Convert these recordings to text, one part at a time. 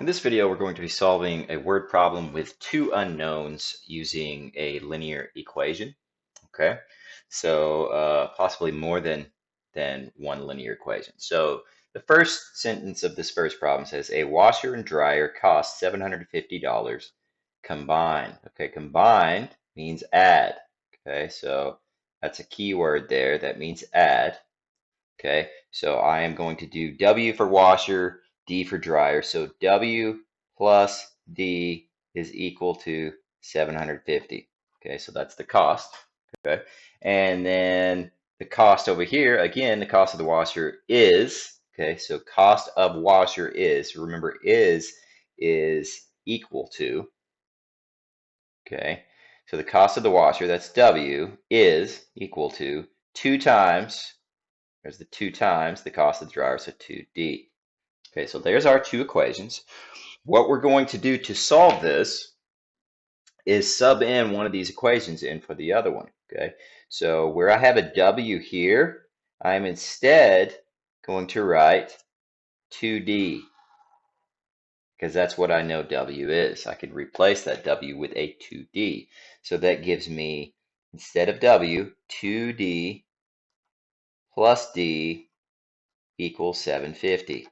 In this video, we're going to be solving a word problem with two unknowns using a linear equation. Okay, so possibly more than one linear equation. So the first sentence of this first problem says a washer and dryer cost $750 combined. Okay, combined means add. Okay, so that's a key word there. That means add. Okay, so I am going to do W for washer, D for dryer. So W plus D is equal to 750. Okay, so that's the cost. Okay, and then the cost over here, again, the cost of the washer is, okay, so cost of washer is, remember is equal to, okay, so the cost of the washer, that's W, is equal to 2 times, there's the 2 times the cost of the dryer, so 2D. Okay, so there's our two equations. What we're going to do to solve this is sub in one of these equations in for the other one. Okay, so where I have a W here, I'm instead going to write 2D because that's what I know W is. I could replace that W with a 2D. So that gives me, instead of W, 2D plus D equals 750.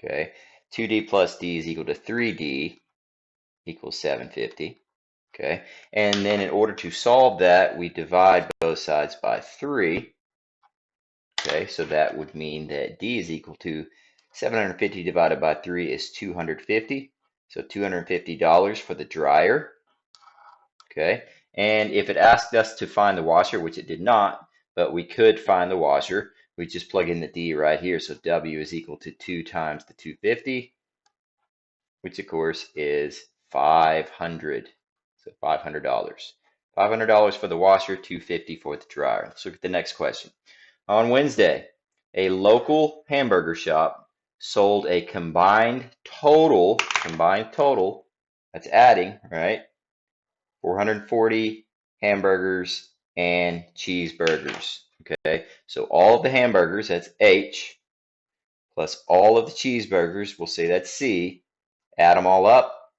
Okay, 2D plus D is equal to 3D equals 750. Okay, and then in order to solve that, we divide both sides by 3. Okay, so that would mean that D is equal to 750 divided by 3 is 250. So $250 for the dryer. Okay, and if it asked us to find the washer, which it did not, but we could find the washer, we just plug in the D right here. So W is equal to 2 times the 250, which of course is 500. So $500. $500 for the washer, 250 for the dryer. Let's look at the next question. On Wednesday, a local hamburger shop sold a combined total, that's adding, right? 440 hamburgers and cheeseburgers. Okay, so all of the hamburgers, that's H, plus all of the cheeseburgers, we'll say that's C. Add them all up,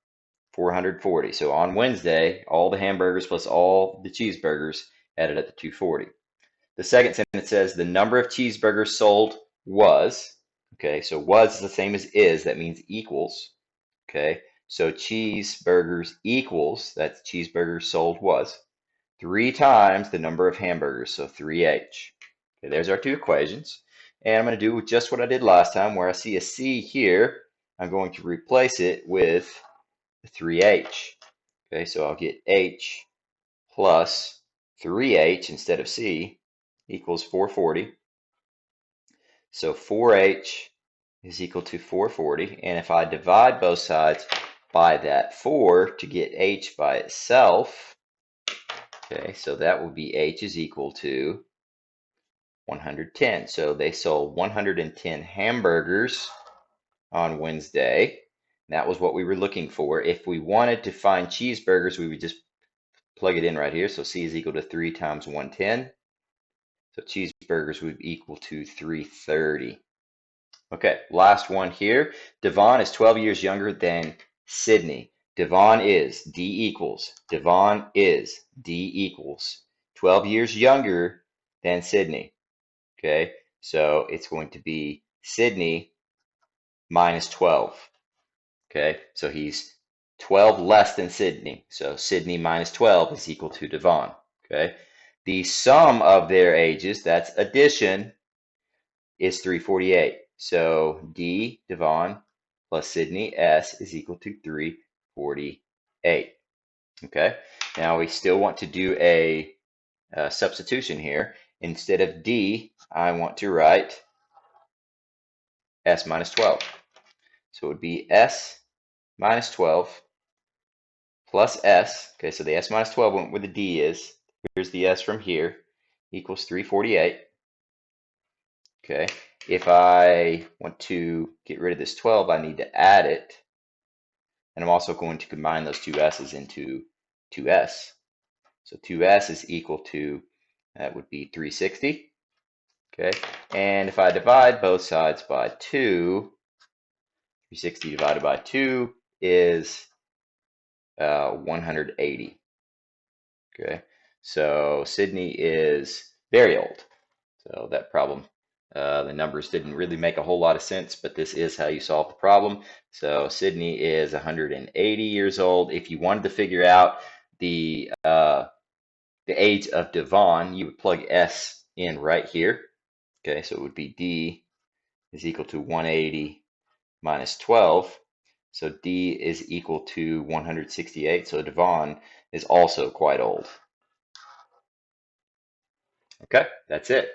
440. So on Wednesday, all the hamburgers plus all the cheeseburgers added up to 240. The second sentence says the number of cheeseburgers sold was, okay, so was is the same as is, that means equals, okay, so cheeseburgers equals, that's cheeseburgers sold was, 3 times the number of hamburgers, so 3H. Okay, there's our two equations. And I'm going to do just what I did last time, where I see a C here, I'm going to replace it with 3H. Okay, so I'll get H plus 3H instead of C equals 440. So 4H is equal to 440. And if I divide both sides by that 4 to get H by itself, okay, so that would be H is equal to 110. So they sold 110 hamburgers on Wednesday. That was what we were looking for. If we wanted to find cheeseburgers, we would just plug it in right here. So C is equal to 3 times 110. So cheeseburgers would be equal to 330. Okay, last one here. Devon is 12 years younger than Sydney. Devon is D equals. Devon is D equals 12 years younger than Sydney. Okay, so it's going to be Sydney minus 12. Okay, so he's 12 less than Sydney. So Sydney minus 12 is equal to Devon. Okay, the sum of their ages, that's addition, is 348. So D, Devon, plus Sydney, S, is equal to 348. Okay, now we still want to do a substitution here. Instead of D, I want to write S minus 12. So it would be S minus 12 plus S. Okay, so the S minus 12 went where the D is. Here's the S from here, equals 348. Okay, if I want to get rid of this 12, I need to add it. And I'm also going to combine those two S's into 2S. So 2S is equal to, that would be 360. Okay, and if I divide both sides by 2, 360 divided by 2 is 180. Okay, so Sydney is very old. So that problem, the numbers didn't really make a whole lot of sense, but this is how you solve the problem. So Sydney is 180 years old. If you wanted to figure out the age of Devon, you would plug S in right here. Okay, so it would be D is equal to 180 minus 12. So D is equal to 168. So Devon is also quite old. Okay, that's it.